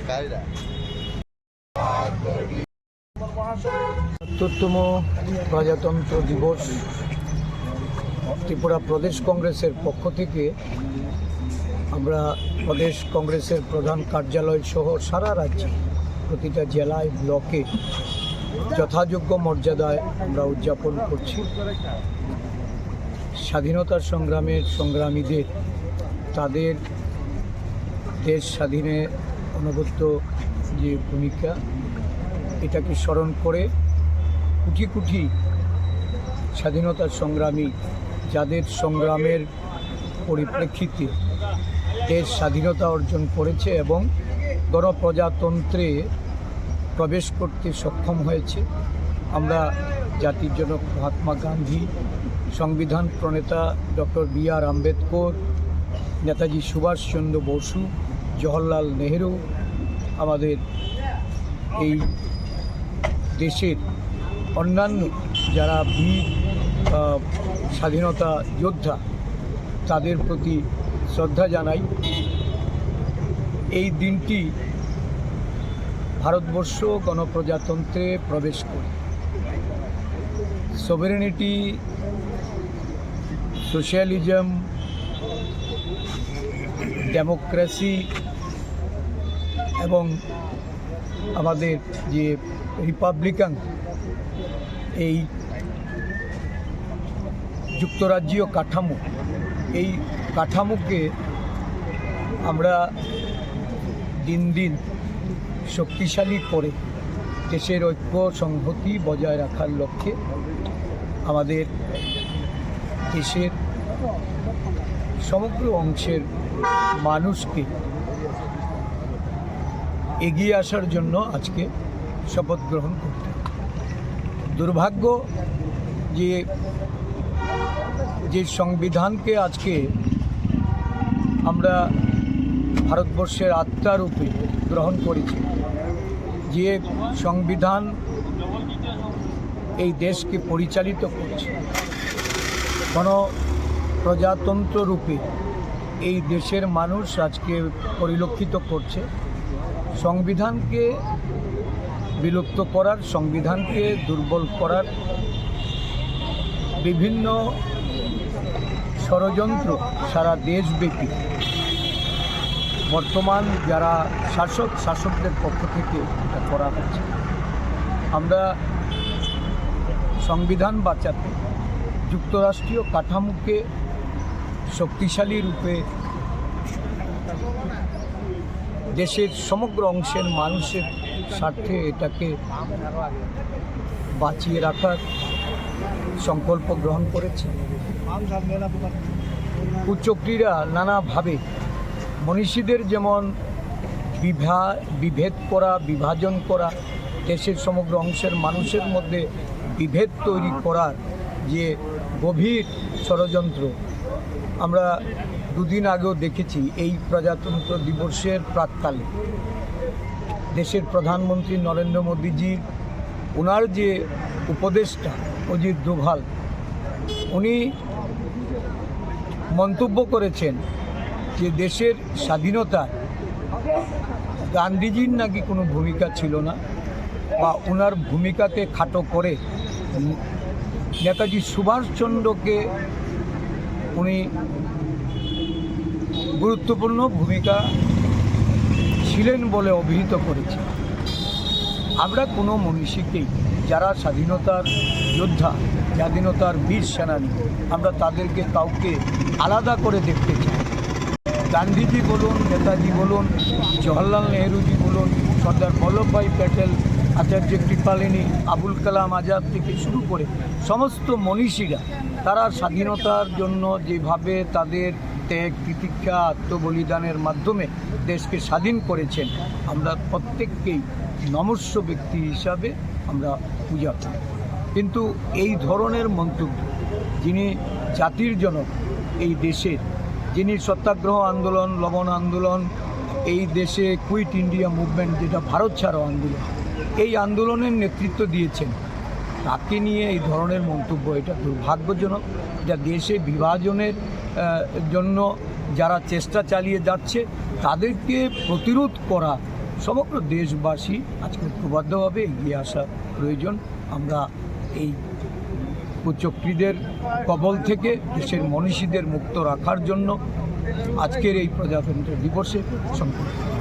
৭৭তম প্রজাতন্ত্র দিবস ত্রিপুরা প্রদেশ কংগ্রেসের পক্ষ থেকে আমরা প্রদেশ কংগ্রেসের প্রধান কার্যালয় সহ সারা রাজ্যে প্রতিটা জেলায় ব্লকে যথাযোগ্য মর্যাদায় আমরা উদযাপন করছি। স্বাধীনতার সংগ্রামের সংগ্রামীদের তাদের দেশ স্বাধীনে অনবদ্য যে ভূমিকা, এটাকে স্মরণ করে কোটি কোটি স্বাধীনতার সংগ্রামী যাদের সংগ্রামের পরিপ্রেক্ষিতে দেশ স্বাধীনতা অর্জন করেছে এবং গণপ্রজাতন্ত্রে প্রবেশ করতে সক্ষম হয়েছে। আমরা জাতির জনক মহাত্মা গান্ধী, সংবিধান প্রণেতা ডক্টর বি.আর. আম্বেদকর, নেতাজি সুভাষচন্দ্র বসু, জওহরলাল নেহেরু, আমাদের এই দেশের অন্যান্য যারা বীর স্বাধীনতা যোদ্ধা, তাদের প্রতি শ্রদ্ধা জানাই। এই দিনটি ভারতবর্ষ গণপ্রজাতন্ত্রে প্রবেশ করে সভেরেনিটি, সোশ্যালিজম, ডেমোক্রেসি এবং আমাদের যে রিপাবলিকান এই যুক্তরাজ্যীয় কাঠামো, এই কাঠামোকে আমরা দিন দিন শক্তিশালী করে দেশের ঐক্য সংহতি বজায় রাখার লক্ষ্যে আমাদের দেশের সমগ্র অংশের মানুষকে এগিয়ে আসার জন্য আজকে শপথ গ্রহণ করতে। দুর্ভাগ্য যে সংবিধানকে আজকে আমরা ভারতবর্ষের আত্মারূপে গ্রহণ করেছি, যে সংবিধান এই দেশকে পরিচালিত করছে, গণপ্রজাতন্ত্র রূপে এই দেশের মানুষ আজকে পরিলক্ষিত করছে। সংবিধানকে বিলুপ্ত করার, সংবিধানকে দুর্বল করার বিভিন্ন ষড়যন্ত্র সারা দেশব্যাপী বর্তমান যারা শাসকদের পক্ষ থেকে এটা করা হচ্ছে। আমরা সংবিধান বাঁচাতে যুক্তরাষ্ট্রীয় কাঠামোকে শক্তিশালী রূপে দেশের সমগ্র অংশের মানুষের স্বার্থে এটাকে বাঁচিয়ে রাখার সংকল্প গ্রহণ করেছে। কুচক্রীরা নানাভাবে মনীষীদের যেমন বিভেদ করা, বিভাজন করা, দেশের সমগ্র অংশের মানুষের মধ্যে বিভেদ তৈরি করার যে গভীর ষড়যন্ত্র আমরা দুদিন আগেও দেখেছি। এই প্রজাতন্ত্র দিবসের প্রাক্কালে দেশের প্রধানমন্ত্রী নরেন্দ্র মোদীজির ওনার যে উপদেষ্টা অজিত ডোভাল, উনি মন্তব্য করেছেন যে দেশের স্বাধীনতায় গান্ধীজির নাকি কোনো ভূমিকা ছিল না, বা ওনার ভূমিকাকে খাটো করে নেতাজি সুভাষচন্দ্রকে উনি গুরুত্বপূর্ণ ভূমিকা ছিলেন বলে অভিহিত করেছে। আমরা কোনো মনীষীকেই, যারা স্বাধীনতার যোদ্ধা, স্বাধীনতার বীর সেনানী, আমরা তাদেরকে কাউকে আলাদা করে দেখতে চাই। গান্ধীজি বলুন, নেতাজি বলুন, জওহরলাল নেহরুজি বলুন, সর্দার বল্লভভাই প্যাটেল, আচার্য কৃপালিনী, আবুল কালাম আজাদ থেকে শুরু করে সমস্ত মনীষীরা তারা স্বাধীনতার জন্য যেভাবে তাদের ত্যাগ, তিতিক্ষা, আত্মবলিদানের মাধ্যমে দেশকে স্বাধীন করেছেন, আমরা প্রত্যেককেই নমস্য ব্যক্তি হিসাবে আমরা পূজা করি। কিন্তু এই ধরনের মন্তব্য, যিনি জাতির জনক এই দেশের, যিনি সত্যাগ্রহ আন্দোলন, লবণ আন্দোলন, এই দেশে কুইট ইন্ডিয়া মুভমেন্ট, যেটা ভারত ছাড়ো আন্দোলন, এই আন্দোলনের নেতৃত্ব দিয়েছেন, তাকে নিয়ে এই ধরনের মন্তব্য, এটা দুর্ভাগ্যজনক। যা দেশে বিভাজনের জন্য যারা চেষ্টা চালিয়ে যাচ্ছে, তাদেরকে প্রতিরোধ করা সমগ্র দেশবাসী আজকে ঐক্যবদ্ধভাবে এগিয়ে আসা প্রয়োজন। আমরা এই কুচক্রীদের কবল থেকে দেশের মনীষীদের মুক্ত রাখার জন্য আজকের এই প্রজাতন্ত্র দিবসে সংকল্প